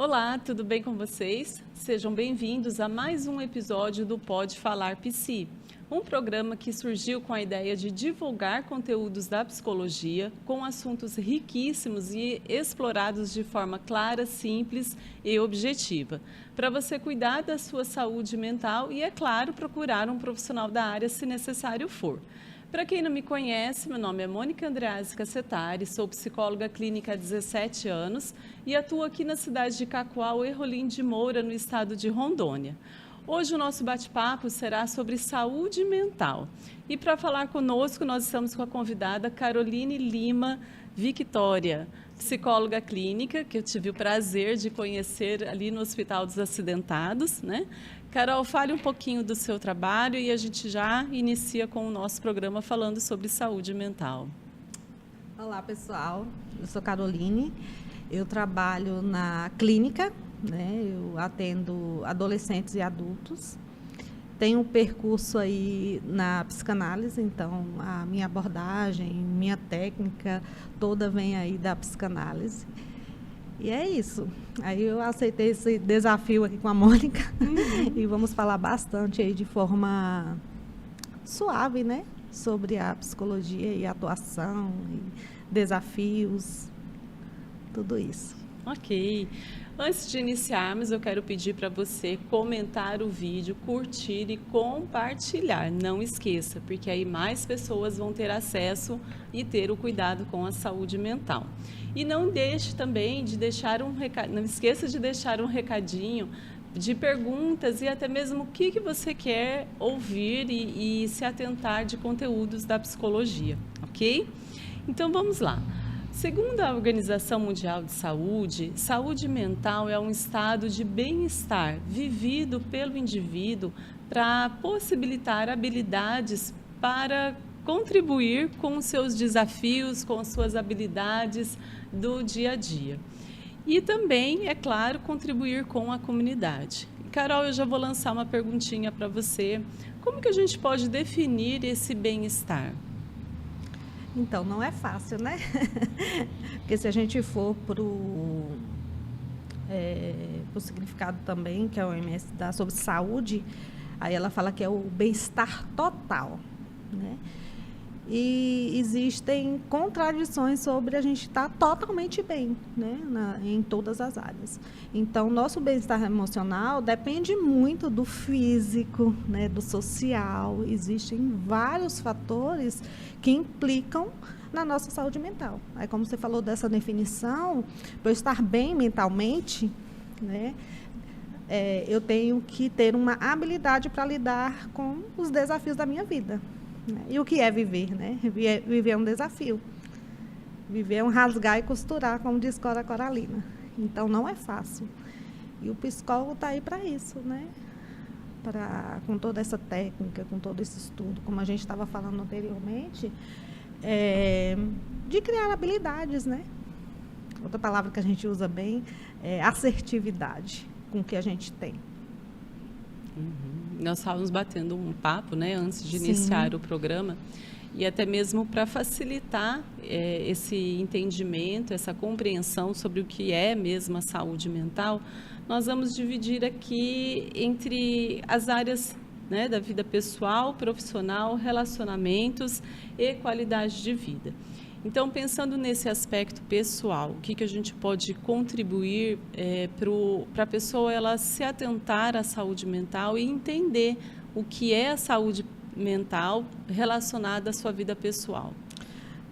Olá, tudo bem com vocês? Sejam bem-vindos a mais um episódio do Pode Falar Psi, um programa que surgiu com a ideia de divulgar conteúdos da psicologia com assuntos riquíssimos e explorados de forma clara, simples e objetiva, para você cuidar da sua saúde mental e, é claro, procurar um profissional da área se necessário for. Para quem não me conhece, meu nome é Mônica Andreazzi Cassetari, sou psicóloga clínica há 17 anos e atuo aqui na cidade de Cacoal, Errolim de Moura, no estado de Rondônia. Hoje o nosso bate-papo será sobre saúde mental. E para falar conosco, nós estamos com a convidada Caroline Lima Victória, psicóloga clínica, que eu tive o prazer de conhecer ali no Hospital dos Acidentados, né? Carol, fale um pouquinho do seu trabalho e a gente já inicia com o nosso programa falando sobre saúde mental. Olá, pessoal. Eu sou Caroline. Eu trabalho na clínica, né? Eu atendo adolescentes e adultos. Tenho um percurso aí na psicanálise, então a minha abordagem, minha técnica toda vem aí da psicanálise. E é isso. Aí eu aceitei esse desafio aqui com a Mônica e vamos falar bastante aí de forma suave, né? Sobre a psicologia e a atuação, e desafios, tudo isso. Ok. Antes de iniciarmos, eu quero pedir para você comentar o vídeo, curtir e compartilhar. Não esqueça, porque aí mais pessoas vão ter acesso e ter o cuidado com a saúde mental. E não deixe também de deixar um recado, não esqueça de deixar um recadinho de perguntas e até mesmo o que você quer ouvir e se atentar de conteúdos da psicologia, ok? Então vamos lá. Segundo a Organização Mundial de Saúde, saúde mental é um estado de bem-estar vivido pelo indivíduo para possibilitar habilidades para contribuir com os seus desafios, com as suas habilidades do dia a dia. E também, é claro, contribuir com a comunidade. Carol, eu já vou lançar uma perguntinha para você. Como que a gente pode definir esse bem-estar? Então, não é fácil, né? Porque se a gente for para o significado também, que a OMS dá sobre saúde, aí ela fala que é o bem-estar total, né? E existem contradições sobre a gente estar totalmente bem, né? Em todas as áreas. Então, nosso bem-estar emocional depende muito do físico, né? Do social. Existem vários fatores que implicam na nossa saúde mental. Aí, como você falou dessa definição, para eu estar bem mentalmente, né? Eu tenho que ter uma habilidade para lidar com os desafios da minha vida. E o que é viver, né? Viver é um desafio. Viver é um rasgar e costurar, como diz Cora Coralina. Então, não é fácil. E o psicólogo está aí para isso, né? Com toda essa técnica, com todo esse estudo, como a gente estava falando anteriormente, de criar habilidades, né? Outra palavra que a gente usa bem é assertividade com o que a gente tem. Nós estávamos batendo um papo, né, antes de iniciar o programa, e até mesmo para facilitar esse entendimento, essa compreensão sobre o que é mesmo a saúde mental, nós vamos dividir aqui entre as áreas, né, da vida pessoal, profissional, relacionamentos e qualidade de vida. Então, pensando nesse aspecto pessoal, o que a gente pode contribuir para a pessoa ela se atentar à saúde mental e entender o que é a saúde mental relacionada à sua vida pessoal?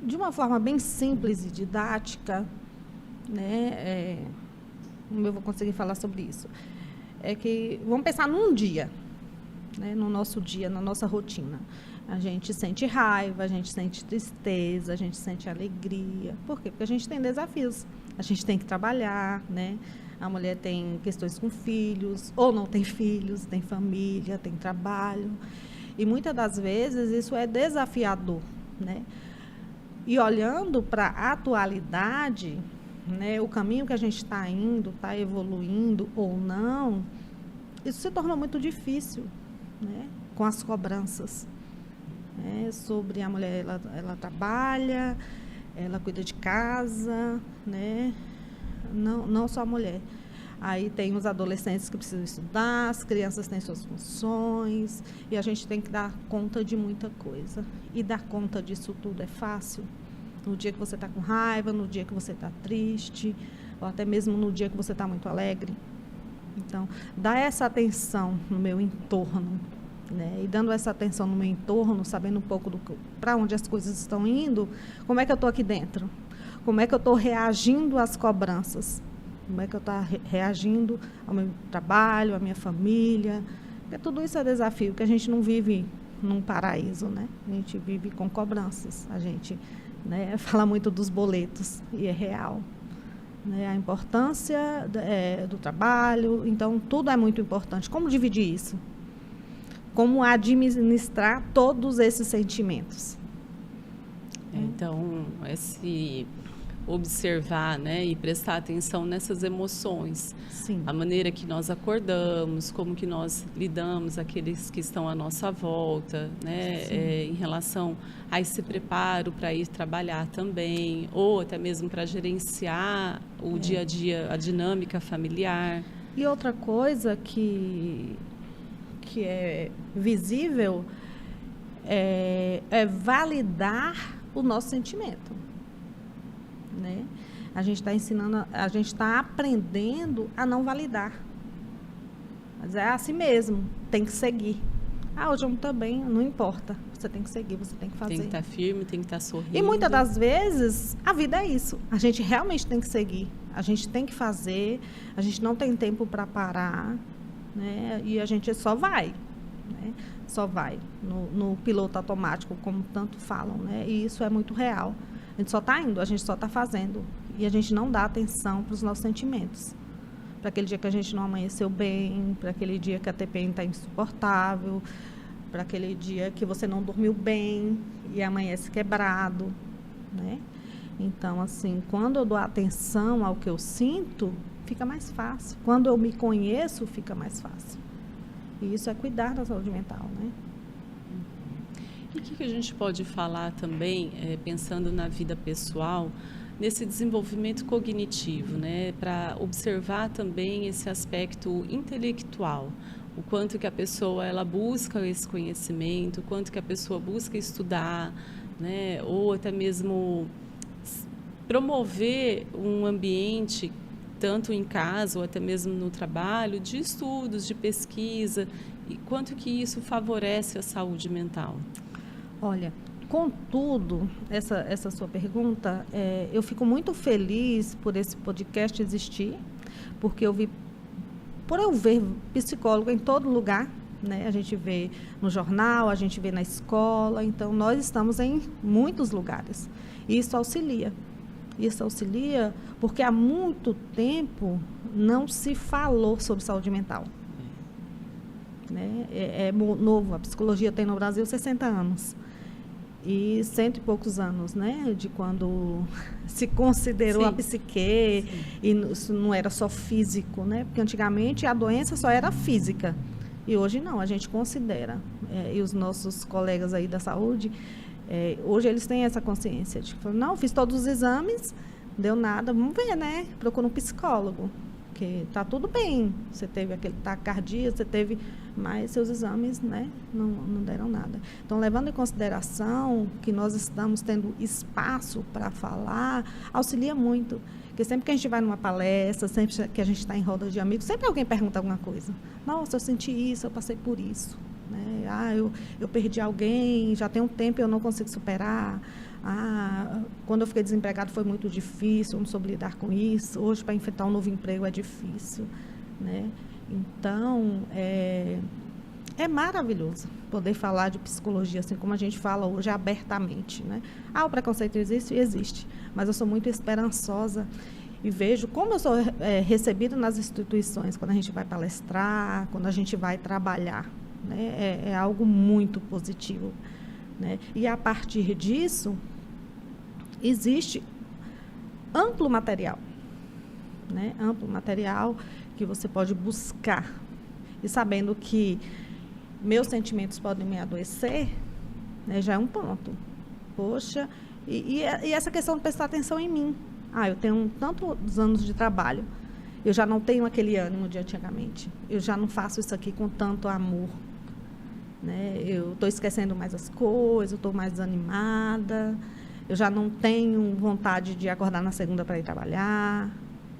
De uma forma bem simples e didática, né, como eu vou conseguir falar sobre isso? É que, vamos pensar num dia, né, no nosso dia, na nossa rotina. A gente sente raiva, a gente sente tristeza, a gente sente alegria. Por quê? Porque a gente tem desafios. A gente tem que trabalhar, né? A mulher tem questões com filhos, ou não tem filhos, tem família, tem trabalho. E muitas das vezes isso é desafiador, né? E olhando para a atualidade, né, o caminho que a gente está indo, está evoluindo ou não, isso se tornou muito difícil, né? Com as cobranças. Sobre a mulher, ela trabalha, ela cuida de casa, né? Não só a mulher. Aí tem os adolescentes que precisam estudar, as crianças têm suas funções, e a gente tem que dar conta de muita coisa. E dar conta disso tudo é fácil? No dia que você está com raiva, no dia que você está triste, ou até mesmo no dia que você está muito alegre. Então, dar essa atenção no meu entorno, né? E dando essa atenção no meu entorno, sabendo um pouco para onde as coisas estão indo, como é que eu estou aqui dentro? Como é que eu estou reagindo às cobranças? Como é que eu estou reagindo ao meu trabalho, à minha família? Porque tudo isso é desafio, que a gente não vive num paraíso, né? A gente vive com cobranças. A gente, né, fala muito dos boletos, e é real. Né? A importância do trabalho, então tudo é muito importante. Como dividir isso? Como administrar todos esses sentimentos? Então, esse observar, né, e prestar atenção nessas emoções. Sim. A maneira que nós acordamos, como que nós lidamos aqueles que estão à nossa volta, né, em relação a esse preparo para ir trabalhar também, ou até mesmo para gerenciar o dia a dia, a dinâmica familiar. E outra coisa que é visível é validar o nosso sentimento. Né? A gente está ensinando, a gente está aprendendo a não validar. Mas é assim mesmo, tem que seguir. Hoje eu não estou bem, não importa. Você tem que seguir, você tem que fazer. Tem que estar firme, tem que estar sorrindo. E muitas das vezes, a vida é isso. A gente realmente tem que seguir. A gente tem que fazer. A gente não tem tempo para parar. Né? E a gente só vai. Né? Só vai. No piloto automático, como tanto falam. Né? E isso é muito real. A gente só está indo, a gente só está fazendo. E a gente não dá atenção para os nossos sentimentos. Para aquele dia que a gente não amanheceu bem, para aquele dia que a TPM está insuportável, para aquele dia que você não dormiu bem e amanhece quebrado. Né? Então, assim, quando eu dou atenção ao que eu sinto, fica mais fácil. Quando eu me conheço, fica mais fácil. E isso é cuidar da saúde mental, né? E o que a gente pode falar também, pensando na vida pessoal, nesse desenvolvimento cognitivo, né, para observar também esse aspecto intelectual, o quanto que a pessoa ela busca esse conhecimento, o quanto que a pessoa busca estudar, né, ou até mesmo promover um ambiente, tanto em casa ou até mesmo no trabalho, de estudos, de pesquisa, e quanto que isso favorece a saúde mental. Olha, contudo, essa sua pergunta, eu fico muito feliz por esse podcast existir, porque por eu ver psicólogo em todo lugar, né? A gente vê no jornal, a gente vê na escola, então nós estamos em muitos lugares. E isso auxilia. Isso auxilia porque há muito tempo não se falou sobre saúde mental. Né? É novo, a psicologia tem no Brasil 60 anos. E 100 e poucos anos, né, de quando se considerou a psique, e isso não era só físico, né, porque antigamente a doença só era física, e hoje não, a gente considera, e os nossos colegas aí da saúde, hoje eles têm essa consciência, de que, não, fiz todos os exames, deu nada, vamos ver, né, procura um psicólogo, porque está tudo bem, você teve aquele taquicardia, você teve, mas seus exames, né, não deram nada. Então, levando em consideração que nós estamos tendo espaço para falar, auxilia muito. Porque sempre que a gente vai numa palestra, sempre que a gente está em roda de amigos, sempre alguém pergunta alguma coisa. Nossa, eu senti isso, eu passei por isso. Né? Eu perdi alguém, já tem um tempo e eu não consigo superar. Quando eu fiquei desempregado foi muito difícil, eu não soube lidar com isso. Hoje, para enfrentar um novo emprego é difícil. Né? Então, é maravilhoso poder falar de psicologia, assim como a gente fala hoje abertamente. Né? O preconceito existe, mas eu sou muito esperançosa e vejo como eu sou recebida nas instituições, quando a gente vai palestrar, quando a gente vai trabalhar. Né? É algo muito positivo. Né? E, a partir disso, existe amplo material. Né? Amplo material que você pode buscar. E sabendo que meus sentimentos podem me adoecer, né, já é um ponto. Poxa, e essa questão de prestar atenção em mim. Eu tenho tantos anos de trabalho. Eu já não tenho aquele ânimo de antigamente. Eu já não faço isso aqui com tanto amor. Né? Eu estou esquecendo mais as coisas, eu estou mais desanimada, eu já não tenho vontade de acordar na segunda para ir trabalhar.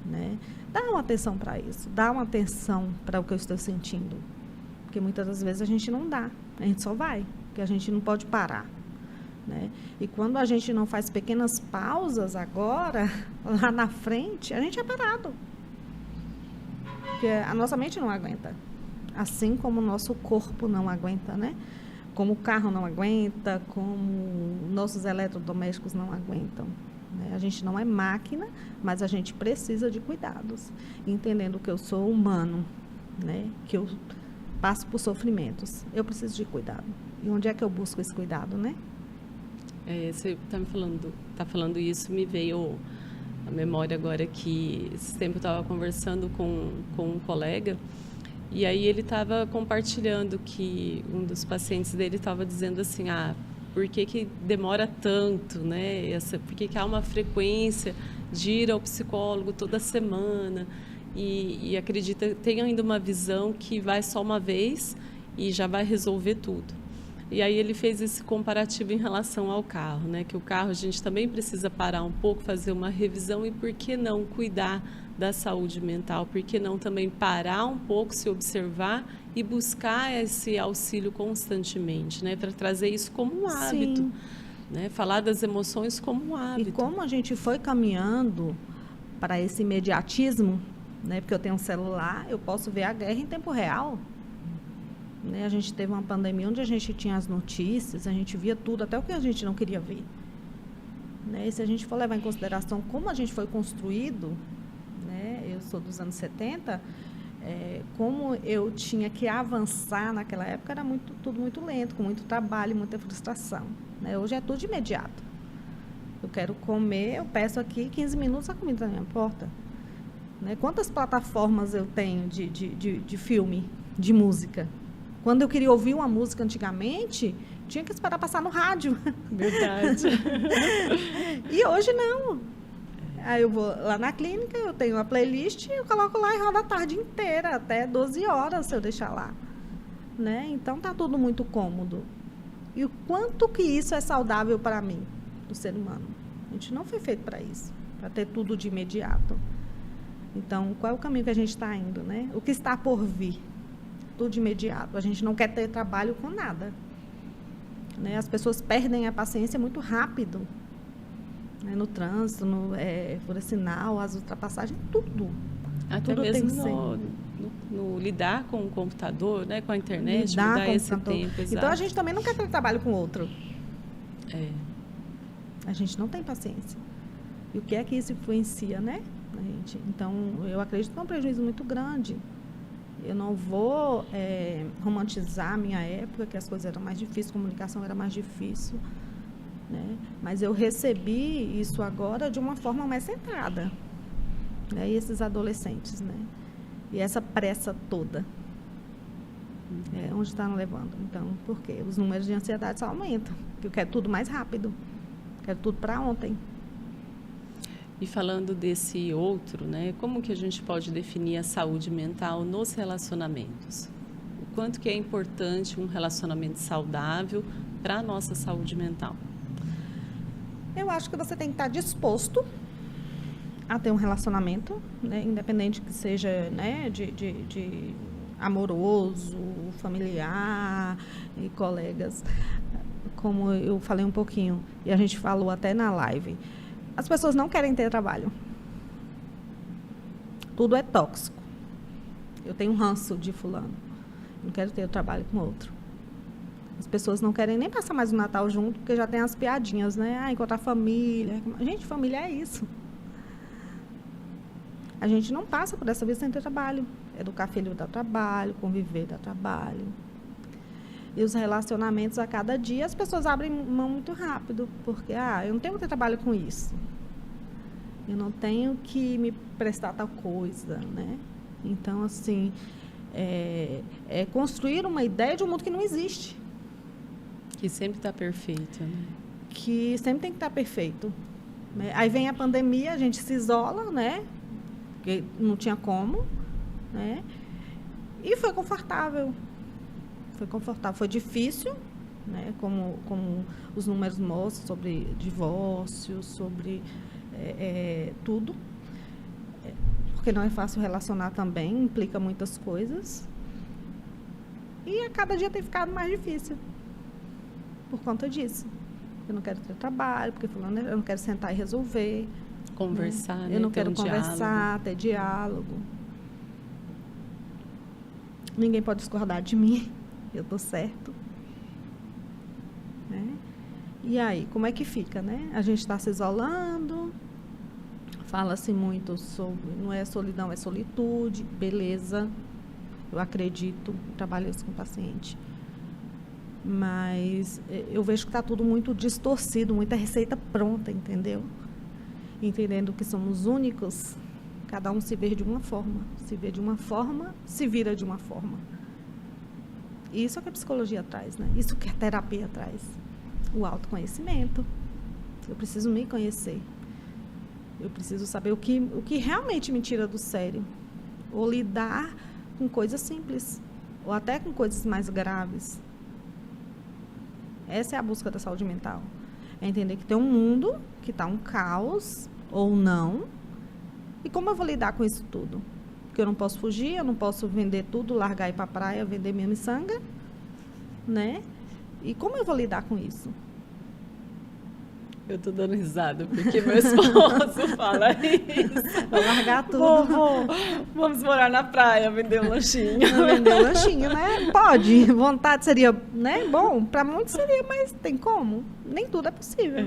Né? Dá uma atenção para isso, dá uma atenção para o que eu estou sentindo. Porque muitas das vezes a gente não dá, a gente só vai, porque a gente não pode parar. Né? E quando a gente não faz pequenas pausas agora, lá na frente, a gente é parado. Porque a nossa mente não aguenta. Assim como o nosso corpo não aguenta, né? Como o carro não aguenta, como nossos eletrodomésticos não aguentam. Né? A gente não é máquina, mas a gente precisa de cuidados. Entendendo que eu sou humano, né? Que eu passo por sofrimentos. Eu preciso de cuidado. E onde é que eu busco esse cuidado, né? Você está falando isso, me veio a memória agora que esse tempo eu estava conversando com um colega. E aí ele estava compartilhando que um dos pacientes dele estava dizendo assim, por que demora tanto, né? Por que há uma frequência de ir ao psicólogo toda semana e acredita, tem ainda uma visão que vai só uma vez e já vai resolver tudo. E aí ele fez esse comparativo em relação ao carro, né? Que o carro a gente também precisa parar um pouco, fazer uma revisão e por que não cuidar da saúde mental, por que não também parar um pouco, se observar e buscar esse auxílio constantemente, né? Para trazer isso como um hábito, né? Falar das emoções como um hábito. E como a gente foi caminhando para esse imediatismo, né? Porque eu tenho um celular, eu posso ver a guerra em tempo real. Né? A gente teve uma pandemia onde a gente tinha as notícias, a gente via tudo, até o que a gente não queria ver. Né? E se a gente for levar em consideração como a gente foi construído, né? Eu sou dos anos 70, como eu tinha que avançar naquela época, era tudo muito lento, com muito trabalho, muita frustração. Né? Hoje é tudo de imediato. Eu quero comer, eu peço aqui 15 minutos, a comida está na minha porta. Né? Quantas plataformas eu tenho de filme, de música? Quando eu queria ouvir uma música antigamente, tinha que esperar passar no rádio. Verdade. E hoje não. Aí eu vou lá na clínica, eu tenho uma playlist, eu coloco lá e roda a tarde inteira, até 12 horas se eu deixar lá. Né? Então tá tudo muito cômodo. E o quanto que isso é saudável para mim, do ser humano? A gente não foi feito para isso, para ter tudo de imediato. Então, qual é o caminho que a gente está indo, né? O que está por vir? Tudo de imediato. A gente não quer ter trabalho com nada. Né? As pessoas perdem a paciência muito rápido. Né? No trânsito, por sinal, as ultrapassagens, tudo. Até tudo mesmo tem que ser. No lidar com o computador, né? Com a internet, lidar mudar com esse o tempo. Exato. Então, a gente também não quer ter trabalho com outro. É. A gente não tem paciência. E o que é que isso influencia, né? A gente? Então, eu acredito que é um prejuízo muito grande. Eu não vou romantizar a minha época, que as coisas eram mais difíceis, a comunicação era mais difícil. Né? Mas eu recebi isso agora de uma forma mais centrada. Né? E esses adolescentes, né? E essa pressa toda. Onde está nos levando? Então, por quê? Os números de ansiedade só aumentam. Porque eu quero tudo mais rápido. Quero tudo para ontem. E falando desse outro, né? Como que a gente pode definir a saúde mental nos relacionamentos? O quanto que é importante um relacionamento saudável para a nossa saúde mental? Eu acho que você tem que estar disposto a ter um relacionamento, né? Independente que seja, né, de amoroso, familiar e colegas. Como eu falei um pouquinho, e a gente falou até na live, as pessoas não querem ter trabalho. Tudo é tóxico. Eu tenho um ranço de fulano. Não quero ter trabalho com outro. As pessoas não querem nem passar mais o Natal junto, porque já tem as piadinhas, né? Encontrar família. Gente, família é isso. A gente não passa por essa vida sem ter trabalho. Educar filho dá trabalho, conviver dá trabalho. E os relacionamentos, a cada dia, as pessoas abrem mão muito rápido, porque, eu não tenho que ter trabalho com isso. Eu não tenho que me prestar tal coisa, né? Então, assim, é construir uma ideia de um mundo que não existe. Que sempre está perfeito, né? Que sempre tem que estar perfeito. Né? Aí vem a pandemia, a gente se isola, né? porque não tinha como, né? E foi confortável. Foi confortável. Foi difícil, né? Como os números mostram, sobre divórcio, sobre tudo. Porque não é fácil relacionar também, implica muitas coisas. E a cada dia tem ficado mais difícil. Por conta disso. Eu não quero ter trabalho, porque falando, eu não quero sentar e resolver. Conversar, né? Eu não ter quero conversar, ter diálogo. Ninguém pode discordar de mim. Eu estou certo. Né? E aí, como é que fica, né? A gente está se isolando. Fala-se muito sobre, não é solidão, é solitude. Beleza. Eu acredito, trabalho isso com o paciente. Mas eu vejo que está tudo muito distorcido, muita receita pronta, entendeu? Entendendo que somos únicos, cada um se vê de uma forma. Se vê de uma forma, se vira de uma forma. Isso é que a psicologia traz, né? Isso que a terapia traz. O autoconhecimento. Eu preciso me conhecer. Eu preciso saber o que realmente me tira do sério. Ou lidar com coisas simples. Ou até com coisas mais graves. Essa é a busca da saúde mental. É entender que tem um mundo que está um caos, ou não. E como eu vou lidar com isso tudo? Porque eu não posso fugir, eu não posso vender tudo, largar e ir para a praia, vender minha miçanga, né? E como eu vou lidar com isso? Eu estou dando risada, porque meu esposo fala isso. Vou largar tudo. Vamos morar na praia, vender um lanchinho. Vender um lanchinho, né? Pode. Vontade seria, né? Bom, para muitos seria, mas tem como? Nem tudo é possível.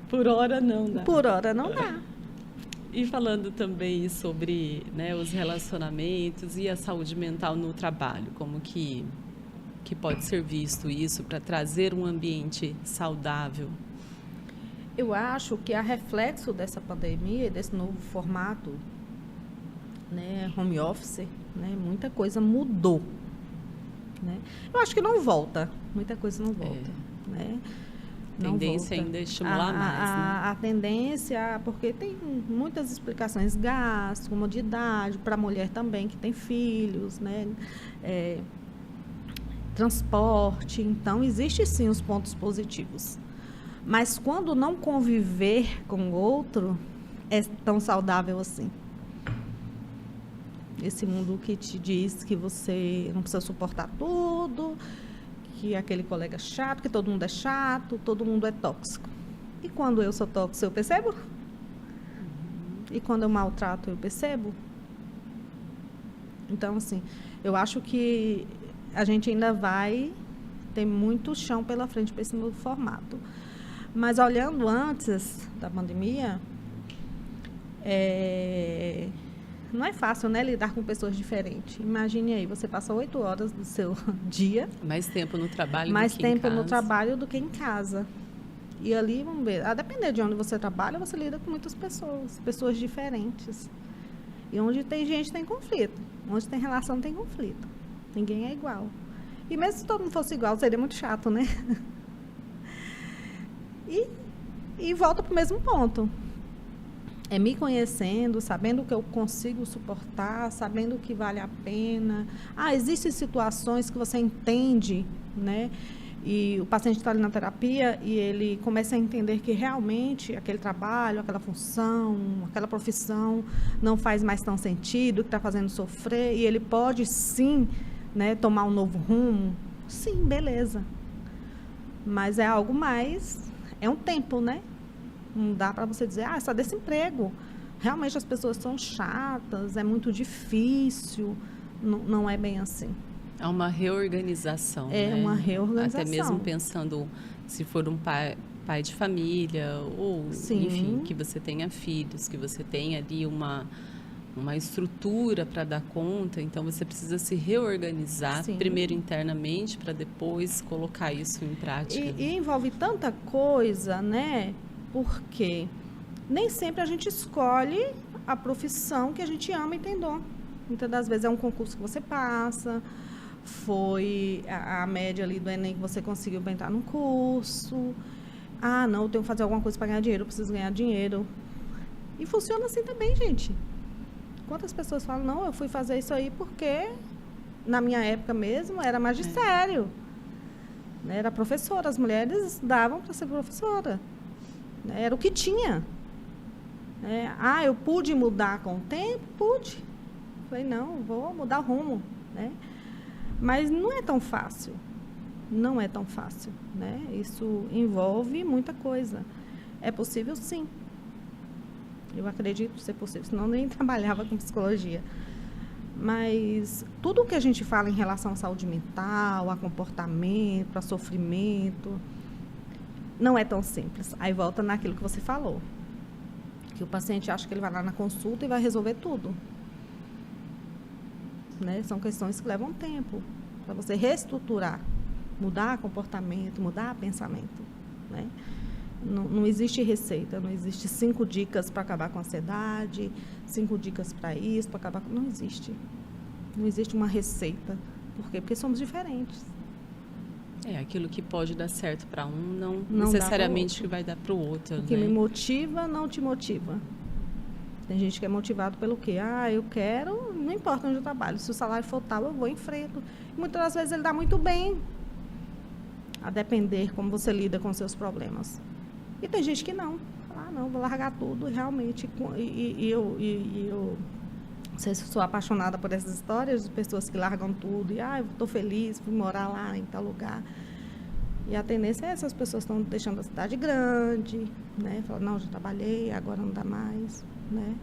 Por hora não dá. Por hora não dá. E falando também sobre, né, os relacionamentos e a saúde mental no trabalho, como que pode ser visto isso para trazer um ambiente saudável? Eu acho que a reflexo dessa pandemia, desse novo formato, né, home office, né, muita coisa mudou. Né? Eu acho que não volta, muita coisa não volta. Né? A tendência ainda é estimular mais, né? A tendência, porque tem muitas explicações, gasto, comodidade, para a mulher também que tem filhos, né? Transporte, então existe sim os pontos positivos. Mas quando não conviver com o outro, é tão saudável assim. Esse mundo que te diz que você não precisa suportar tudo, que aquele colega é chato, que todo mundo é chato, todo mundo é tóxico. E quando eu sou tóxico, eu percebo? E quando eu maltrato, eu percebo? Então, assim, eu acho que a gente ainda vai ter muito chão pela frente para esse novo formato. Mas olhando antes da pandemia, não é fácil, né, lidar com pessoas diferentes. Imagine aí, você passa 8 horas do seu dia. Mais tempo no trabalho mais do que em casa. Mais tempo no trabalho do que em casa. E ali, vamos ver, a depender de onde você trabalha, você lida com muitas pessoas diferentes. E onde tem gente, tem conflito. Onde tem relação, tem conflito. Ninguém é igual. E mesmo se todo mundo fosse igual, seria muito chato, né? E volta para o mesmo ponto. É me conhecendo, sabendo o que eu consigo suportar, sabendo o que vale a pena. Existem situações que você entende, né? E o paciente está ali na terapia e ele começa a entender que realmente aquele trabalho, aquela função, aquela profissão não faz mais tão sentido, que está fazendo sofrer, e ele pode sim, né, tomar um novo rumo. Sim, beleza. Mas é algo mais, é um tempo, né? Não dá para você dizer, só desse emprego. Realmente as pessoas são chatas, é muito difícil. Não é bem assim. É uma reorganização. É, né? Uma reorganização. Até mesmo pensando se for um pai de família, ou, sim, enfim, que você tenha filhos, que você tenha ali uma estrutura para dar conta. Então, você precisa se reorganizar, sim, primeiro internamente, para depois colocar isso em prática. E envolve tanta coisa, né? Porque nem sempre a gente escolhe a profissão que a gente ama e tem dom. Muitas das vezes é um concurso que você passa, foi a média ali do Enem que você conseguiu para entrar num curso. Não, eu tenho que fazer alguma coisa para ganhar dinheiro, eu preciso ganhar dinheiro. E funciona assim também, gente. Quantas pessoas falam, não, eu fui fazer isso aí porque, na minha época mesmo, era magistério. Né? Era professora, as mulheres davam para ser professora. Né? Era o que tinha. Eu pude mudar com o tempo? Pude. Falei, não, vou mudar rumo. Né? Mas não é tão fácil. Não é tão fácil. Né? Isso envolve muita coisa. É possível, sim. Eu acredito ser possível, senão nem trabalhava com psicologia. Mas tudo o que a gente fala em relação à saúde mental, a comportamento, a sofrimento, não é tão simples. Aí volta naquilo que você falou. Que o paciente acha que ele vai lá na consulta e vai resolver tudo. Né? São questões que levam tempo para você reestruturar, mudar comportamento, mudar pensamento. Né? Não existe receita, não existe 5 dicas para acabar com a ansiedade, 5 dicas para isso, para acabar com... Não existe. Não existe uma receita. Por quê? Porque somos diferentes. Aquilo que pode dar certo para um, não necessariamente necessariamente que vai dar para o outro. O que me motiva, não te motiva. Tem gente que é motivado pelo quê? Eu quero, não importa onde eu trabalho. Se o salário for tal, eu vou, enfrento. E muitas das vezes ele dá muito bem. A depender como você lida com os seus problemas. E tem gente que não. Não, vou largar tudo, realmente. Eu não sei se sou apaixonada por essas histórias de pessoas que largam tudo. E, eu estou feliz, fui morar lá em tal lugar. E a tendência é essas pessoas estão deixando a cidade grande, né? Falam, não, já trabalhei, agora não dá mais, né?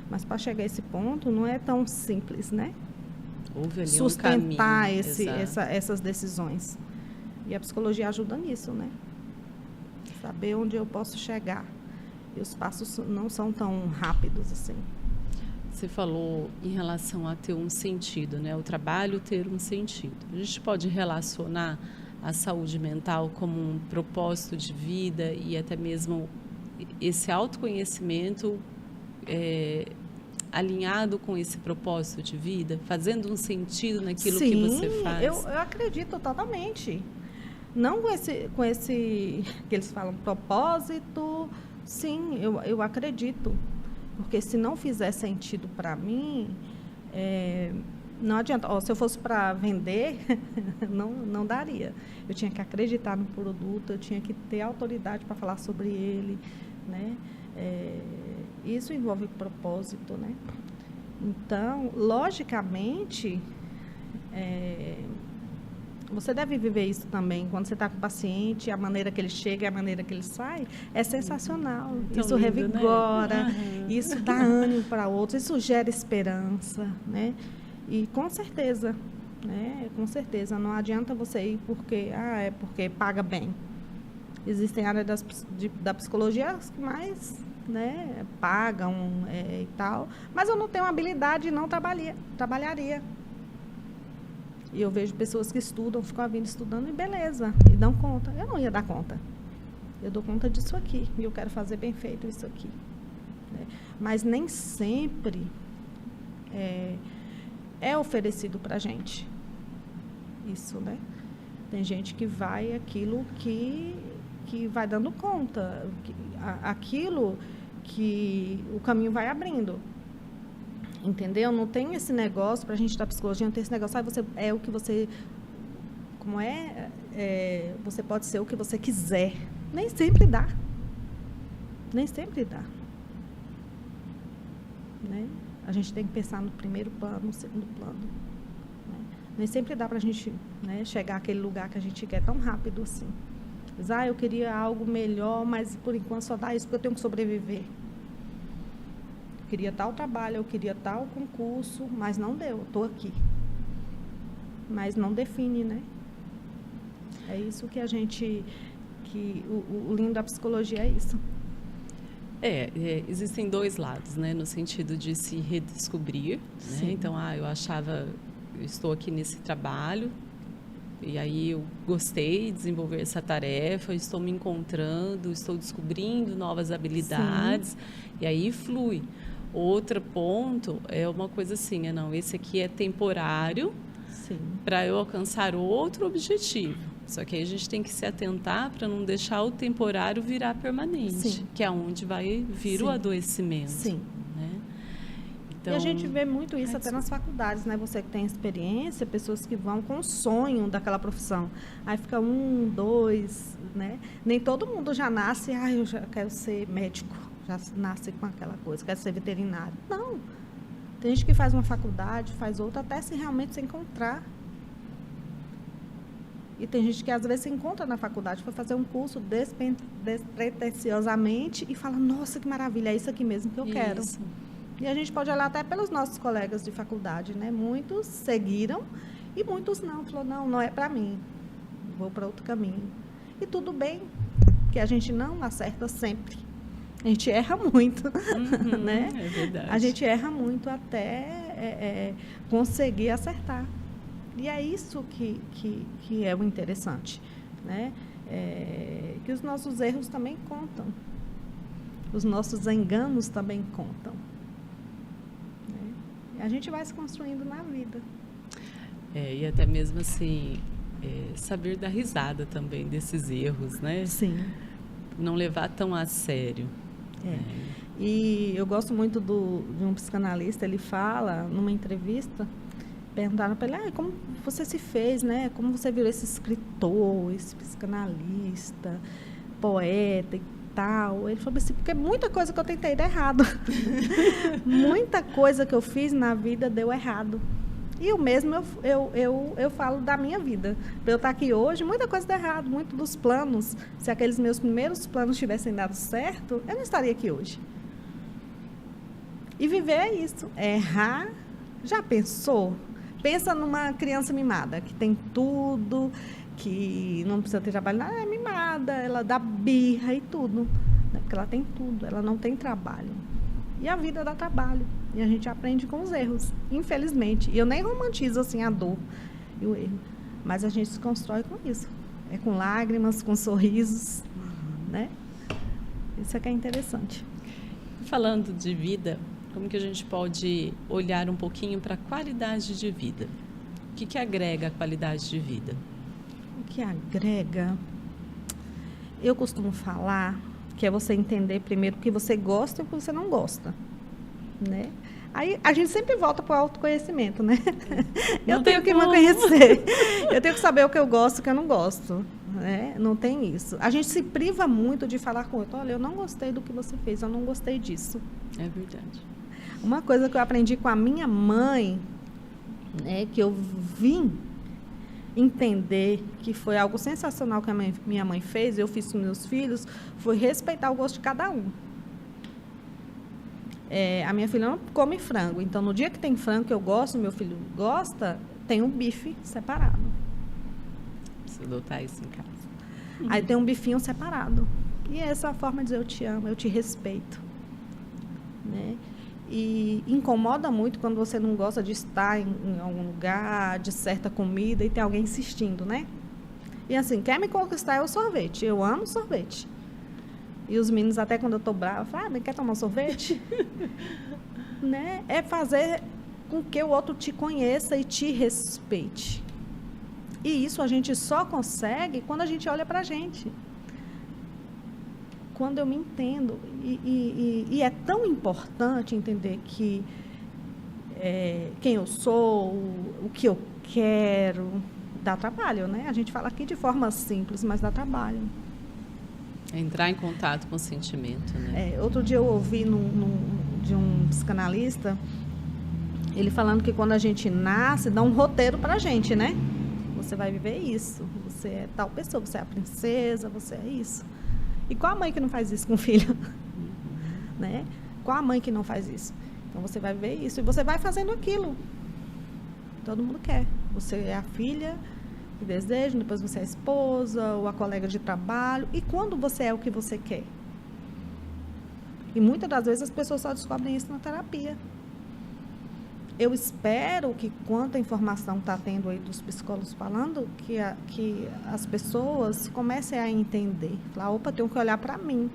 Mas para chegar a esse ponto, não é tão simples, né? Houve ali sustentar um essas decisões. E a psicologia ajuda nisso, né? Saber onde eu posso chegar. E os passos não são tão rápidos assim. Você falou em relação a ter um sentido, né? O trabalho ter um sentido. A gente pode relacionar a saúde mental como um propósito de vida e até mesmo esse autoconhecimento alinhado com esse propósito de vida, fazendo um sentido naquilo que você faz? Eu acredito totalmente. Não com esse que eles falam propósito, sim, eu acredito. Porque se não fizer sentido para mim, não adianta. Se eu fosse para vender, não daria. Eu tinha que acreditar no produto, eu tinha que ter autoridade para falar sobre ele, né? Isso envolve propósito, né? Então, logicamente, você deve viver isso também. Quando você está com o paciente, a maneira que ele chega e a maneira que ele sai é sensacional. Isso lindo, revigora, né? isso dá ânimo para outros, isso gera esperança, né? E com certeza, né? Com certeza, não adianta você ir porque paga bem. Existem áreas da psicologia que mais, né, pagam e tal, mas eu não tenho habilidade e não trabalharia. E eu vejo pessoas que estudam, ficam a vida estudando e beleza, e dão conta. Eu não ia dar conta. Eu dou conta disso aqui, e eu quero fazer bem feito isso aqui. Né? Mas nem sempre é oferecido para a gente isso, né? Tem gente que vai aquilo que vai dando conta, aquilo que o caminho vai abrindo. Entendeu? Não tem esse negócio, para a gente da psicologia, não tem esse negócio, você é o que você... Como você pode ser o que você quiser. Nem sempre dá. Nem sempre dá. Né? A gente tem que pensar no primeiro plano, no segundo plano. Né? Nem sempre dá para a gente, né, chegar àquele lugar que a gente quer tão rápido assim. Mas, eu queria algo melhor, mas por enquanto só dá isso porque eu tenho que sobreviver. Eu queria tal trabalho, eu queria tal concurso, mas não deu, eu estou aqui. Mas não define, né? É isso que o lindo da psicologia é isso. Existem 2 lados, né? No sentido de se redescobrir, né? Então, eu estou aqui nesse trabalho, e aí eu gostei de desenvolver essa tarefa, estou me encontrando, estou descobrindo novas habilidades, sim, e aí flui. Outro ponto é uma coisa assim, esse aqui é temporário para eu alcançar outro objetivo. Só que aí a gente tem que se atentar para não deixar o temporário virar permanente, sim, que é onde vai vir, sim, o adoecimento. Sim. Né? Então, e a gente vê muito isso até nas faculdades, né? Você que tem experiência, pessoas que vão com o sonho daquela profissão. Aí fica 1, 2, né? Nem todo mundo já nasce, eu já quero ser médico, já nasce com aquela coisa, quero ser veterinário. Não. Tem gente que faz uma faculdade, faz outra, até se realmente se encontrar. E tem gente que às vezes se encontra na faculdade, foi fazer um curso despretensiosamente e fala, nossa, que maravilha, é isso aqui mesmo que eu quero. E a gente pode olhar até pelos nossos colegas de faculdade, né? Muitos seguiram e muitos não. Falou, não é para mim, vou para outro caminho. E tudo bem, porque a gente não acerta sempre. A gente erra muito, né? É verdade. A gente erra muito até conseguir acertar. E é isso que é o interessante, né? Que os nossos erros também contam. Os nossos enganos também contam. Né? E a gente vai se construindo na vida. E até mesmo assim, saber dar risada também desses erros, né? Sim. Não levar tão a sério. E eu gosto muito de um psicanalista, ele fala numa entrevista, perguntaram para ele, como você se fez, né? Como você virou esse escritor, esse psicanalista, poeta e tal. Ele falou assim, porque muita coisa que eu tentei deu errado. Muita coisa que eu fiz na vida deu errado. E o mesmo eu falo da minha vida. Para eu estar aqui hoje, muita coisa deu errado. Muitos dos planos, se aqueles meus primeiros planos tivessem dado certo, eu não estaria aqui hoje. E viver é isso. Errar. Já pensou? Pensa numa criança mimada, que tem tudo, que não precisa ter trabalho. É mimada, ela dá birra e tudo. Né? Porque ela tem tudo, ela não tem trabalho. E a vida dá trabalho. E a gente aprende com os erros, infelizmente. E eu nem romantizo assim a dor e o erro. Mas a gente se constrói com isso. É com lágrimas, com sorrisos, né? Isso é que é interessante. Falando de vida, como que a gente pode olhar um pouquinho para a qualidade de vida? O que agrega a qualidade de vida? O que agrega? Eu costumo falar que é você entender primeiro o que você gosta e o que você não gosta, né? Aí a gente sempre volta para o autoconhecimento, né? Eu tenho que me conhecer, eu tenho que saber o que eu gosto e o que eu não gosto, né? Não tem isso. A gente se priva muito de falar com o outro, olha, eu não gostei do que você fez, eu não gostei disso. É verdade. Uma coisa que eu aprendi com a minha mãe, né, que eu vim entender que foi algo sensacional que a minha mãe fez, eu fiz com meus filhos, foi respeitar o gosto de cada um. A minha filha não come frango, então no dia que tem frango que eu gosto, meu filho gosta, tem um bife separado. Preciso adotar isso em casa. Aí tem um bifinho separado. E essa é a forma de dizer eu te amo, eu te respeito. Né? E incomoda muito quando você não gosta de estar em algum lugar, de certa comida, e tem alguém insistindo, né? E assim, quer me conquistar é o sorvete. Eu amo sorvete. E os meninos, até quando eu estou brava, falam, quer tomar um sorvete? Né? É fazer com que o outro te conheça e te respeite. E isso a gente só consegue quando a gente olha para a gente. Quando eu me entendo. E é tão importante entender que quem eu sou, o que eu quero, dá trabalho, né? A gente fala aqui de forma simples, mas dá trabalho. Entrar em contato com o sentimento, né? Outro dia eu ouvi de um psicanalista, ele falando que quando a gente nasce, dá um roteiro pra gente, né? Você vai viver isso, você é tal pessoa, você é a princesa, você é isso. E qual a mãe que não faz isso com o filho? Né? Qual a mãe que não faz isso? Então você vai ver isso e você vai fazendo aquilo. Todo mundo quer. Você é a filha que deseja, depois você é a esposa ou a colega de trabalho. E quando você é o que você quer? E muitas das vezes as pessoas só descobrem isso na terapia. Eu espero que, quanta informação está tendo aí dos psicólogos falando, que as pessoas comecem a entender. Falar, opa, tenho que olhar para mim.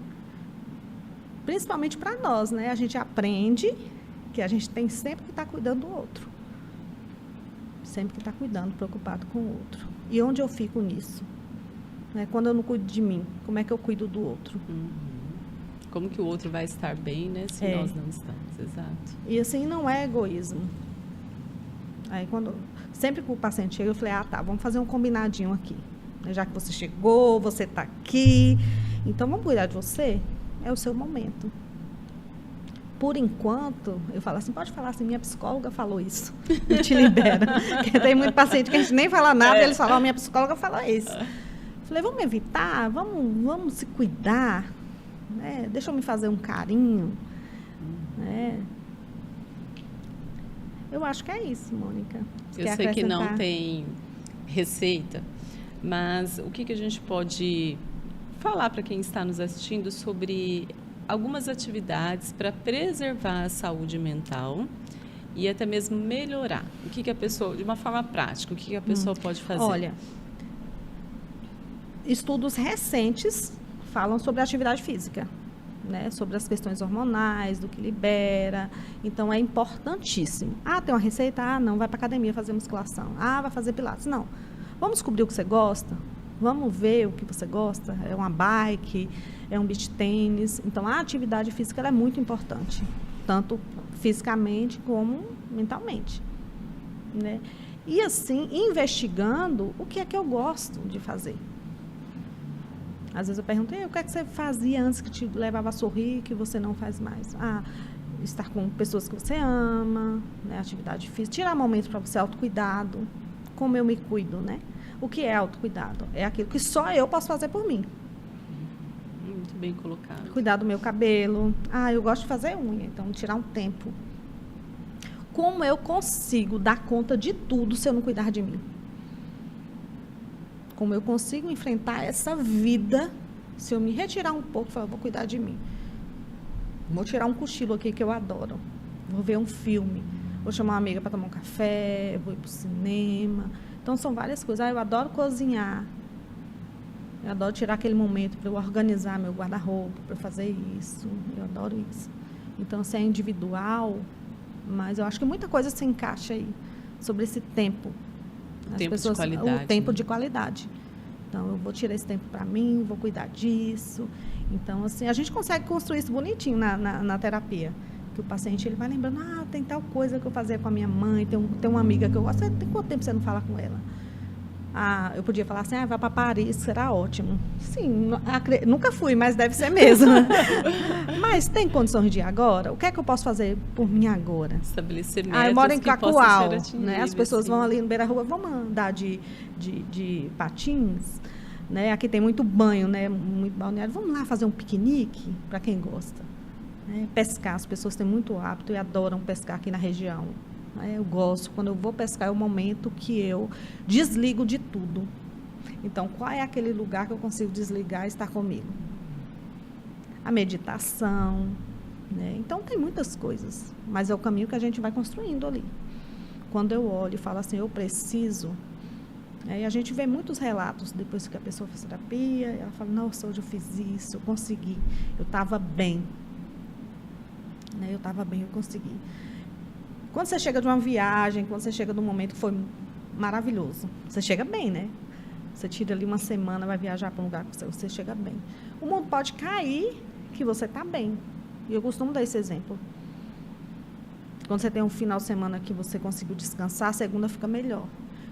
Principalmente para nós, né? A gente aprende que a gente tem sempre que estar cuidando do outro. Sempre que estar cuidando, preocupado com o outro. E onde eu fico nisso? Né? Quando eu não cuido de mim, como é que eu cuido do outro? Como que o outro vai estar bem, né, se nós não estamos? Exato. E assim, não é egoísmo. Aí, sempre que o paciente chega, eu falei, tá, vamos fazer um combinadinho aqui. Já que você chegou, você está aqui, então vamos cuidar de você, é o seu momento. Por enquanto, eu falo assim, pode falar assim, minha psicóloga falou isso, e te libera. Porque tem muito paciente que a gente nem fala nada, eles falam, minha psicóloga falou isso. Falei, vamos evitar, vamos se cuidar, né? Deixa eu me fazer um carinho, né? Eu acho que é isso, Mônica. Eu sei que não tem receita, mas o que a gente pode falar para quem está nos assistindo sobre algumas atividades para preservar a saúde mental e até mesmo melhorar? O que a pessoa, de uma forma prática, o que a pessoa pode fazer? Olha, estudos recentes falam sobre a atividade física, né? Sobre as questões hormonais, do que libera. Então, é importantíssimo. Tem uma receita? Não, vai para academia fazer musculação. Vai fazer pilates. Não. Vamos descobrir o que você gosta? Vamos ver o que você gosta? É uma bike? É um beach tênis? Então, a atividade física ela é muito importante, tanto fisicamente como mentalmente, né? E assim, investigando o que é que eu gosto de fazer. Às vezes eu pergunto, o que é que você fazia antes que te levava a sorrir que você não faz mais? Estar com pessoas que você ama, né? Atividade física, tirar momentos para você, autocuidado. Como eu me cuido, né? O que é autocuidado? É aquilo que só eu posso fazer por mim. Muito bem colocado. Cuidar do meu cabelo. Eu gosto de fazer unha, então tirar um tempo. Como eu consigo dar conta de tudo se eu não cuidar de mim? Como eu consigo enfrentar essa vida se eu me retirar um pouco e falar, vou cuidar de mim. Vou tirar um cochilo aqui que eu adoro. Vou ver um filme. Vou chamar uma amiga para tomar um café, vou ir para o cinema. Então, são várias coisas. Eu adoro cozinhar. Eu adoro tirar aquele momento para eu organizar meu guarda-roupa, para fazer isso. Eu adoro isso. Então, assim, é individual, mas eu acho que muita coisa se encaixa aí sobre esse tempo. De qualidade. O tempo de qualidade. Então, eu vou tirar esse tempo para mim, vou cuidar disso. Então, assim, a gente consegue construir isso bonitinho na terapia. Que o paciente ele vai lembrando, tem tal coisa que eu fazia com a minha mãe, tem uma amiga que eu gosto, tem quanto tempo você não fala com ela? Eu podia falar assim, vai para Paris, será ótimo. Sim, nunca fui, mas deve ser mesmo. Mas tem condições de ir agora? O que é que eu posso fazer por mim agora? Estabelecer metas eu moro em Cacoal, né? As pessoas vão ali no beira-rua, vamos andar de patins, né? Aqui tem muito banho, né? Muito balneário. Vamos lá fazer um piquenique, para quem gosta. Pescar, as pessoas têm muito hábito e adoram pescar aqui na região. Eu gosto, quando eu vou pescar é o momento que eu desligo de tudo. Então, qual é aquele lugar que eu consigo desligar e estar comigo? A meditação, né? Então, tem muitas coisas, mas é o caminho que a gente vai construindo ali. Quando eu olho e falo assim, eu preciso, e a gente vê muitos relatos depois que a pessoa fez terapia, ela fala, nossa, hoje eu fiz isso, eu consegui, eu estava bem. Eu estava bem, eu consegui. Quando você chega de uma viagem, quando você chega de um momento que foi maravilhoso, você chega bem, né? Você tira ali uma semana, vai viajar para um lugar que você chega bem. O mundo pode cair que você está bem. E eu costumo dar esse exemplo. Quando você tem um final de semana que você conseguiu descansar, a segunda fica melhor.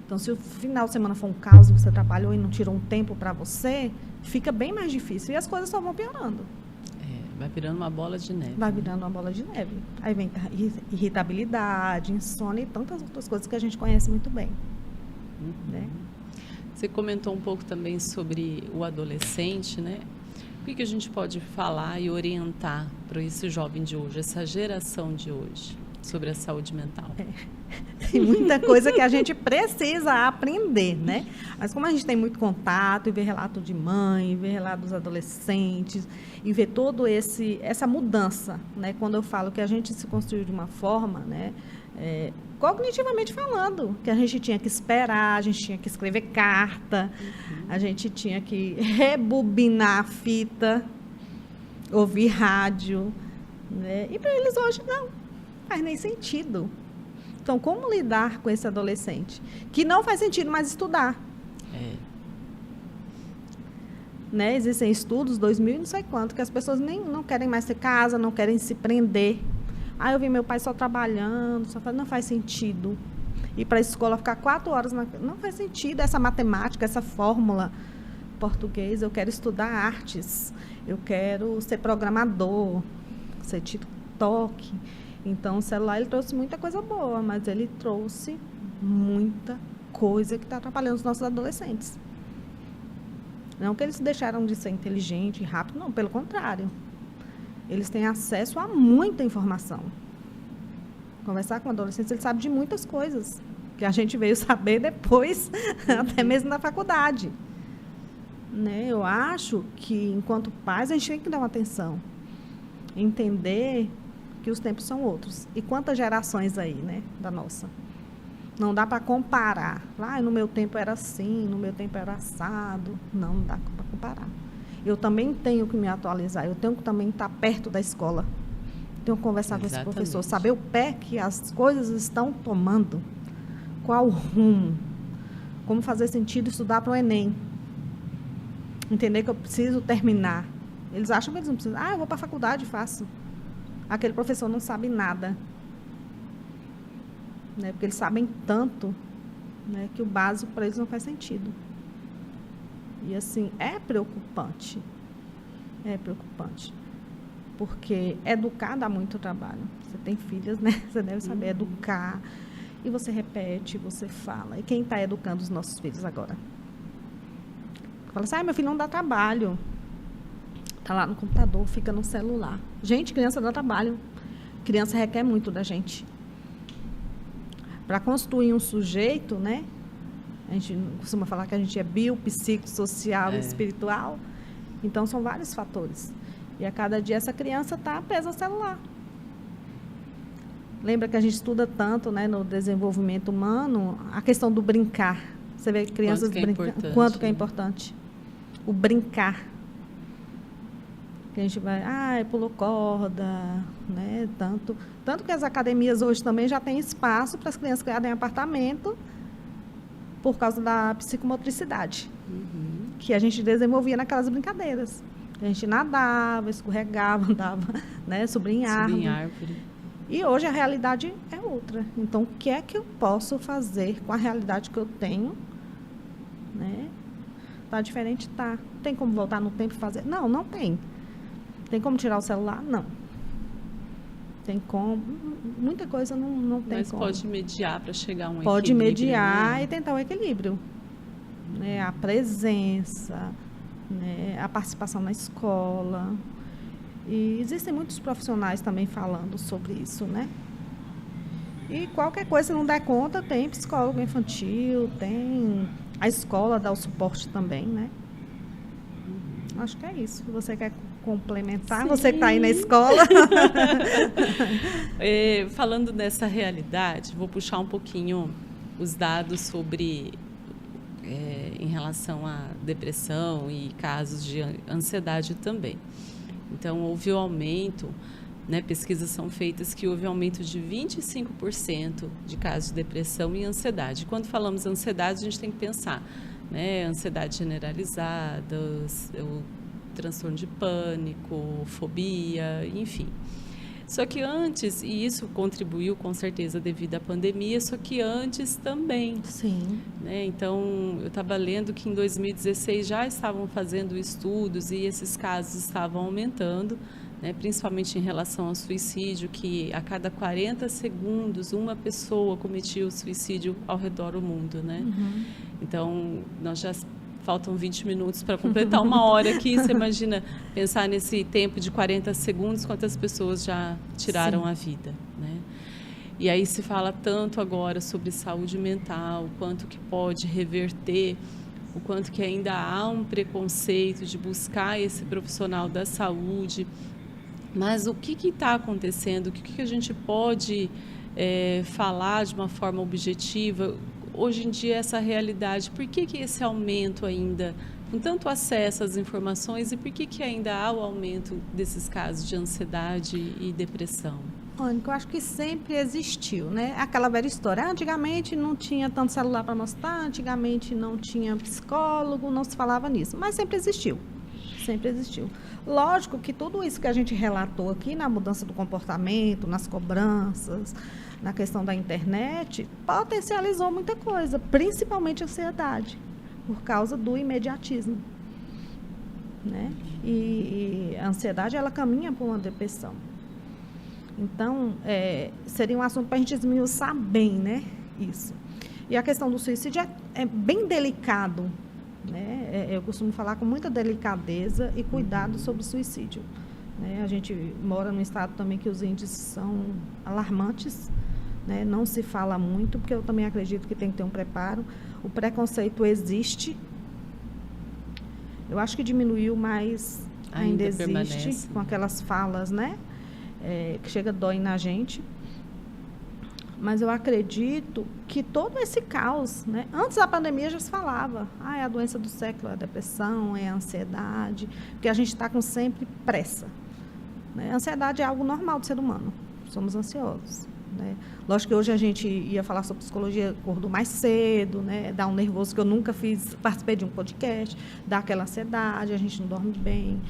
Então, se o final de semana for um caos, você trabalhou e não tirou um tempo para você, fica bem mais difícil. E as coisas só vão piorando. Vai virando uma bola de neve. Vai virando uma bola de neve. Aí vem irritabilidade, insônia e tantas outras coisas que a gente conhece muito bem. Né? Você comentou um pouco também sobre o adolescente, né? O que a gente pode falar e orientar para esse jovem de hoje, essa geração de hoje, sobre a saúde mental? Tem muita coisa que a gente precisa aprender, né? Mas como a gente tem muito contato, e vê relato de mãe, e vê relato dos adolescentes, e vê todo essa mudança, né? Quando eu falo que a gente se construiu de uma forma, né? Cognitivamente falando, que a gente tinha que esperar, a gente tinha que escrever carta, a gente tinha que rebobinar a fita, ouvir rádio, né? E para eles hoje não faz nem sentido. Então, como lidar com esse adolescente? Que não faz sentido mais estudar. né? Existem estudos, 2000 e não sei quanto, que as pessoas nem não querem mais ter casa, não querem se prender. Aí eu vi meu pai só trabalhando, só falando, não faz sentido. Ir para a escola, ficar 4 horas, não faz sentido essa matemática, essa fórmula. Português, eu quero estudar artes, eu quero ser programador, ser TikTok. Então, o celular, ele trouxe muita coisa boa, mas ele trouxe muita coisa que está atrapalhando os nossos adolescentes. Não que eles deixaram de ser inteligentes e rápidos, não, pelo contrário. Eles têm acesso a muita informação. Conversar com adolescentes, eles sabem de muitas coisas, que a gente veio saber depois, até mesmo na faculdade. Né? Eu acho que, enquanto pais, a gente tem que dar uma atenção. Entender que os tempos são outros. E quantas gerações aí, né, da nossa? Não dá para comparar. No meu tempo era assim, no meu tempo era assado. Não dá para comparar. Eu também tenho que me atualizar. Eu tenho que também estar perto da escola. Tenho que conversar com esse professor. Saber o pé que as coisas estão tomando. Qual o rumo. Como fazer sentido estudar para o Enem. Entender que eu preciso terminar. Eles acham que eles não precisam. Eu vou para a faculdade e faço. Aquele professor não sabe nada. Né? Porque eles sabem tanto, né, que o básico para eles não faz sentido. E, assim, é preocupante. É preocupante. Porque educar dá muito trabalho. Você tem filhas, né? Você deve saber educar. E você repete, você fala. E quem está educando os nossos filhos agora? Fala assim, meu filho não dá trabalho. Está lá no computador, fica no celular. Gente, criança dá trabalho. Criança requer muito da gente. Para construir um sujeito, né? A gente costuma falar que a gente é biopsicossocial e espiritual. Então, são vários fatores. E a cada dia essa criança está presa ao celular. Lembra que a gente estuda tanto, né, no desenvolvimento humano, a questão do brincar. Você vê crianças brincando. Quanto que é importante. O brincar. Que a gente vai, pulou corda, né? Tanto que as academias hoje também já têm espaço para as crianças criarem apartamento por causa da psicomotricidade, que a gente desenvolvia naquelas brincadeiras. A gente nadava, escorregava, andava, né? Subia em árvore. E hoje a realidade é outra. Então, o que é que eu posso fazer com a realidade que eu tenho? Né? Tá diferente? Tá. Tem como voltar no tempo e fazer? Não, não tem. Tem como tirar o celular? Não. Tem como. Muita coisa não tem como. Mas pode mediar para chegar a um equilíbrio. Pode mediar, né? E tentar o equilíbrio. Né? A presença, né? A participação na escola. E existem muitos profissionais também falando sobre isso, né? E qualquer coisa, se não der conta, tem psicólogo infantil, tem a escola dá o suporte também, né? Acho que é isso. Você quer complementar? Sim. Você que está aí na escola. Falando dessa realidade, vou puxar um pouquinho os dados sobre em relação à depressão e casos de ansiedade também. Então, houve um aumento, né, pesquisas são feitas que houve um aumento de 25% de casos de depressão e ansiedade. Quando falamos ansiedade, a gente tem que pensar, né, ansiedade generalizada, o transtorno de pânico, fobia, enfim. Só que antes, e isso contribuiu com certeza devido à pandemia, só que antes também. Sim. Né? Então, eu estava lendo que em 2016 já estavam fazendo estudos e esses casos estavam aumentando, né? Principalmente em relação ao suicídio, que a cada 40 segundos uma pessoa cometia o suicídio ao redor do mundo. Né? Então, nós já... Faltam 20 minutos para completar 1 hora aqui. Você imagina pensar nesse tempo de 40 segundos, quantas pessoas já tiraram Sim. a vida, né? E aí se fala tanto agora sobre saúde mental, o quanto que pode reverter, o quanto que ainda há um preconceito de buscar esse profissional da saúde. Mas o que está acontecendo? O que a gente pode falar de uma forma objetiva? Hoje em dia, essa realidade, por que esse aumento ainda, com tanto acesso às informações, e por que ainda há o aumento desses casos de ansiedade e depressão? Mônica, eu acho que sempre existiu, né? Aquela velha história, antigamente não tinha tanto celular para mostrar, antigamente não tinha psicólogo, não se falava nisso, mas sempre existiu. sempre existiu. Lógico que tudo isso que a gente relatou aqui, na mudança do comportamento, nas cobranças, na questão da internet, potencializou muita coisa, principalmente a ansiedade, por causa do imediatismo, né? E a ansiedade, ela caminha para uma depressão. Então, seria um assunto para a gente esmiuçar bem, né? Isso. E a questão do suicídio é bem delicado, né? Eu costumo falar com muita delicadeza e cuidado sobre o suicídio, né? A gente mora num estado também que os índices são alarmantes, né? Não se fala muito, porque eu também acredito que tem que ter um preparo. O preconceito existe. Eu acho que diminuiu, mas ainda existe, permanece, com aquelas falas, né? Que chega dói na gente. Mas eu acredito que todo esse caos, né? Antes da pandemia já se falava, é a doença do século, é a depressão, é a ansiedade, porque a gente está com sempre pressa, né? A ansiedade é algo normal do ser humano, somos ansiosos, né? Lógico que hoje a gente ia falar sobre psicologia, acordou mais cedo, né? Dá um nervoso que eu nunca participei de um podcast, dá aquela ansiedade, a gente não dorme bem,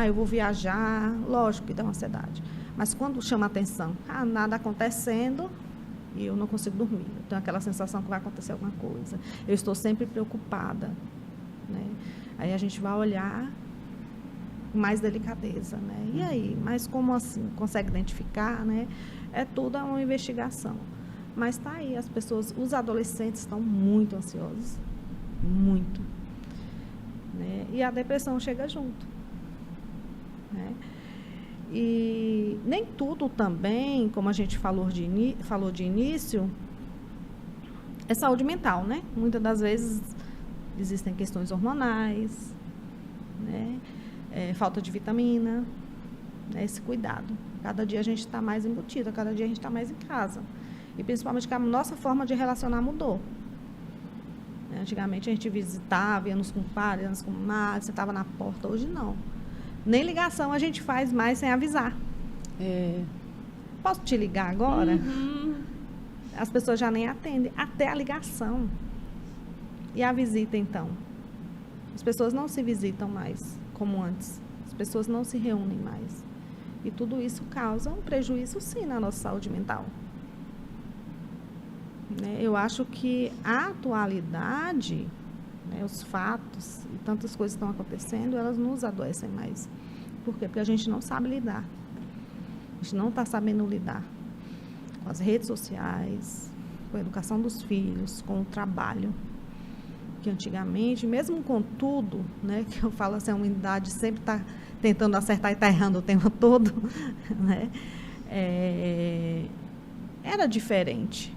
eu vou viajar, lógico que dá uma ansiedade, mas quando chama a atenção, nada acontecendo, e eu não consigo dormir, eu tenho aquela sensação que vai acontecer alguma coisa, eu estou sempre preocupada, né? Aí a gente vai olhar com mais delicadeza, né? E aí, mas como assim, consegue identificar, né? É tudo uma investigação, mas está aí, as pessoas, os adolescentes estão muito ansiosos, muito, né? E a depressão chega junto, né? E nem tudo também, como a gente falou de início, é saúde mental, né? Muitas das vezes existem questões hormonais, né? Falta de vitamina, né? Esse cuidado. Cada dia a gente está mais embutida, cada dia a gente está mais em casa. E principalmente que a nossa forma de relacionar mudou. Antigamente a gente visitava, ia nos compadres, ia nos comadres, você estava na porta, hoje não. Nem ligação a gente faz mais sem avisar. Posso te ligar agora? Uhum. As pessoas já nem atendem, até a ligação. E a visita, então? As pessoas não se visitam mais como antes. As pessoas não se reúnem mais. E tudo isso causa um prejuízo, sim, na nossa saúde mental. Né? Eu acho que a atualidade, né, os fatos e tantas coisas estão acontecendo, elas nos adoecem mais. Por quê? Porque a gente não sabe lidar. A gente não está sabendo lidar com as redes sociais, com a educação dos filhos, com o trabalho. Que antigamente, mesmo com tudo, né, que eu falo assim, a humanidade sempre está tentando acertar e está errando o tempo todo, né, era diferente.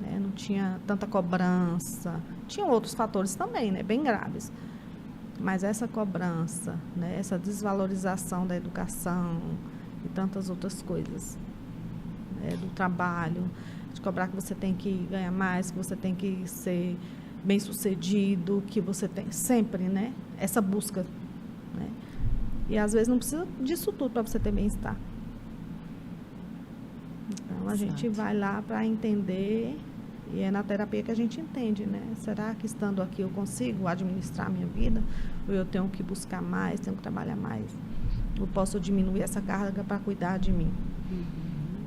Né, não tinha tanta cobrança. Tinham outros fatores também, né, bem graves. Mas essa cobrança, né, essa desvalorização da educação e tantas outras coisas, né, do trabalho, de cobrar que você tem que ganhar mais, que você tem que ser bem-sucedido, que você tem sempre, né, essa busca, né, e às vezes não precisa disso tudo para você ter bem-estar. Então a gente vai lá para entender. E é na terapia que a gente entende, né? Será que estando aqui eu consigo administrar a minha vida? Ou eu tenho que buscar mais, tenho que trabalhar mais? Eu posso diminuir essa carga para cuidar de mim?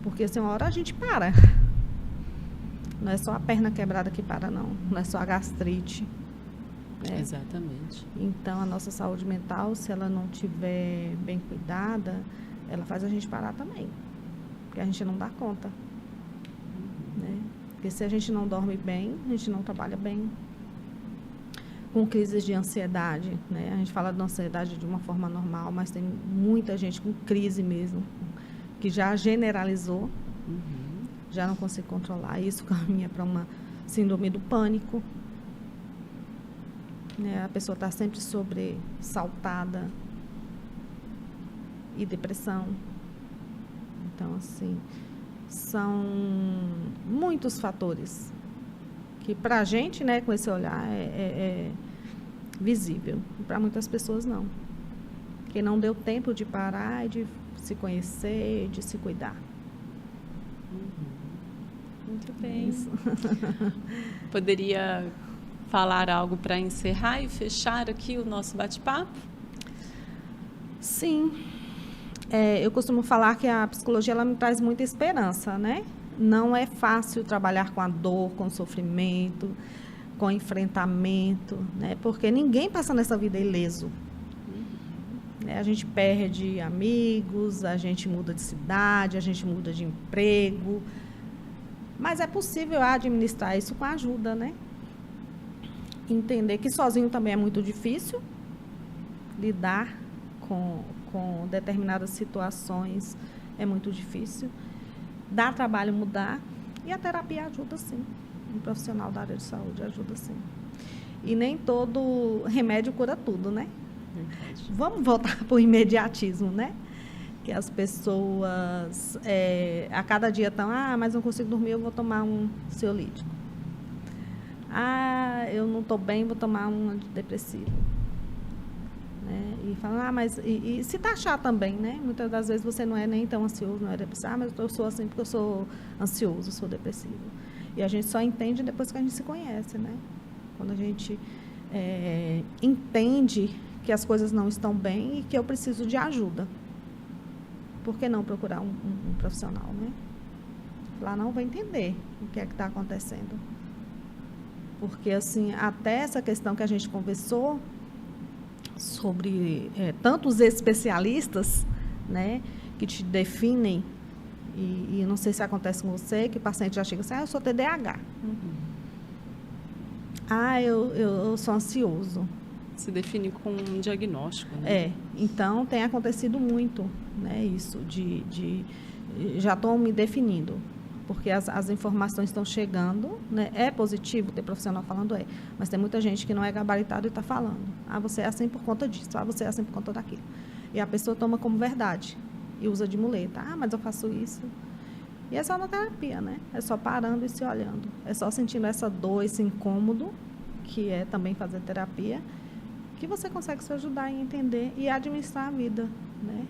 Porque assim, uma hora a gente para. Não é só a perna quebrada que para, não. Não é só a gastrite. Né? Exatamente. Então, a nossa saúde mental, se ela não estiver bem cuidada, ela faz a gente parar também. Porque a gente não dá conta. Né? Porque se a gente não dorme bem, a gente não trabalha bem. Com crises de ansiedade, né? A gente fala de ansiedade de uma forma normal, mas tem muita gente com crise mesmo, que já generalizou, já não consegue controlar. Isso caminha para uma síndrome do pânico. Né? A pessoa está sempre sobressaltada. E depressão. Então, assim, são muitos fatores que para a gente, né, com esse olhar, é visível. Para muitas pessoas, não. Porque não deu tempo de parar e de se conhecer, de se cuidar. Muito bem. Poderia falar algo para encerrar e fechar aqui o nosso bate-papo? Sim. Eu costumo falar que a psicologia ela me traz muita esperança, né? Não é fácil trabalhar com a dor, com o sofrimento, com o enfrentamento, né? Porque ninguém passa nessa vida ileso. A gente perde amigos, a gente muda de cidade, a gente muda de emprego. Mas é possível administrar isso com ajuda, né? Entender que sozinho também é muito difícil lidar com determinadas situações, é muito difícil. Dá trabalho mudar e a terapia ajuda sim. Um profissional da área de saúde ajuda sim. E nem todo remédio cura tudo, né? Verdade. Vamos voltar para o imediatismo, né? Que as pessoas a cada dia estão, mas não consigo dormir, eu vou tomar um ansiolítico. Eu não estou bem, vou tomar um antidepressivo. Né? E falam, mas e se taxar também, né? Muitas das vezes você não é nem tão ansioso, não é depressivo, mas eu sou assim porque eu sou ansioso, sou depressivo. E a gente só entende depois que a gente se conhece, né? Quando a gente entende que as coisas não estão bem e que eu preciso de ajuda. Por que não procurar um profissional, né? Lá não vai entender o que é que está acontecendo. Porque, assim, até essa questão que a gente conversou sobre tantos especialistas, né, que te definem, e não sei se acontece com você, que o paciente já chega assim, eu sou TDAH. Eu sou ansioso. Se define com um diagnóstico, né? Então tem acontecido muito, né, isso já estão me definindo, porque as informações estão chegando, né? É positivo ter profissional falando, mas tem muita gente que não é gabaritado e está falando, você é assim por conta disso, você é assim por conta daquilo, e a pessoa toma como verdade e usa de muleta, mas eu faço isso. E é só na terapia, né? É só parando e se olhando, é só sentindo essa dor, esse incômodo, que é também fazer terapia, que você consegue se ajudar a entender e administrar a vida, né?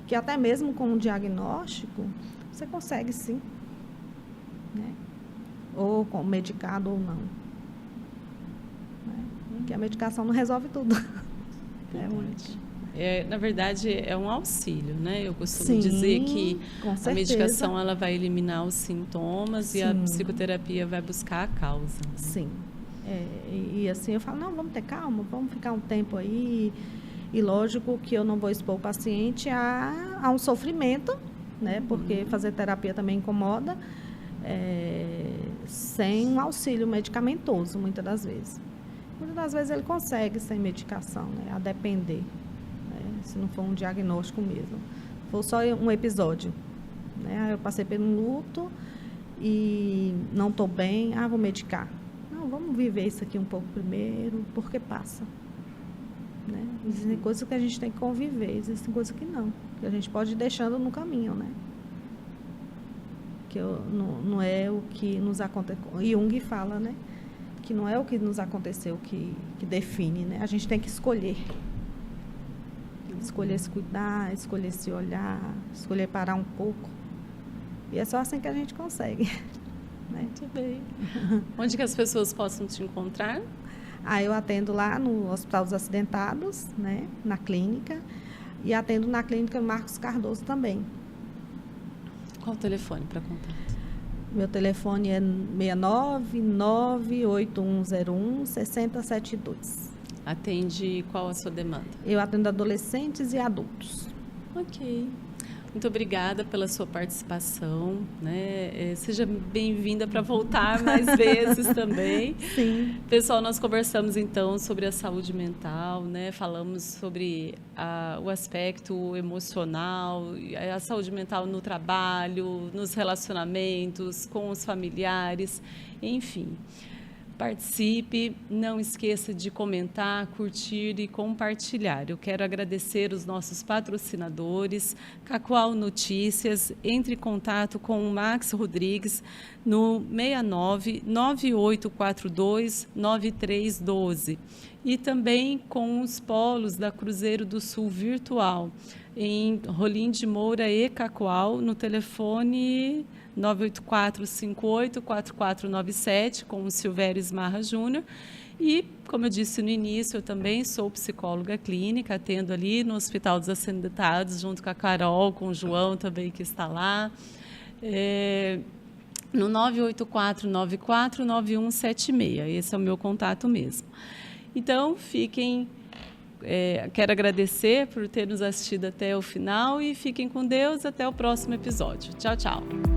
Que até mesmo com um diagnóstico, você consegue sim, né? Ou com medicado ou não. Né? Porque a medicação não resolve tudo. Na verdade, é um auxílio, né? Eu costumo dizer que a medicação ela vai eliminar os sintomas e a psicoterapia vai buscar a causa. Né? Sim. E assim, eu falo, não, vamos ter calma, vamos ficar um tempo aí. E lógico que eu não vou expor o paciente a um sofrimento, né? Porque fazer terapia também incomoda, sem um auxílio medicamentoso, muitas das vezes. Muitas das vezes ele consegue sem medicação, né? A depender, né? Se não for um diagnóstico mesmo. Se for só um episódio, né? Eu passei por um luto e não estou bem, vou medicar. Vamos viver isso aqui um pouco primeiro, porque passa. Né? Existem coisas que a gente tem que conviver, existem coisas que não, que a gente pode ir deixando no caminho, né? Que não é o que nos aconteceu. Jung fala, né? Que não é o que nos aconteceu que define, né? A gente tem que escolher. Escolher se cuidar, escolher se olhar, escolher parar um pouco. E é só assim que a gente consegue. Muito bem. Onde que as pessoas possam te encontrar? Eu atendo lá no Hospital dos Acidentados, né, na clínica, e atendo na clínica Marcos Cardoso também. Qual o telefone para contato? Meu telefone é 69981016072. Atende qual a sua demanda? Eu atendo adolescentes e adultos. Ok. Muito obrigada pela sua participação, né? Seja bem-vinda para voltar mais vezes também. Sim. Pessoal, nós conversamos então sobre a saúde mental, né? Falamos sobre o aspecto emocional, a saúde mental no trabalho, nos relacionamentos, com os familiares, enfim. Participe, não esqueça de comentar, curtir e compartilhar. Eu quero agradecer os nossos patrocinadores, Cacoal Notícias, entre em contato com o Max Rodrigues no 69-9842-9312 e também com os polos da Cruzeiro do Sul Virtual, em Rolim de Moura e Cacoal, no telefone 984-58-4497, com o Silvério Smarra Júnior. E, como eu disse no início, eu também sou psicóloga clínica, atendo ali no Hospital dos Acidentados, junto com a Carol, com o João também, que está lá. No 984-94-9176. Esse é o meu contato mesmo. Então, quero agradecer por ter nos assistido até o final e fiquem com Deus. Até o próximo episódio. Tchau, tchau.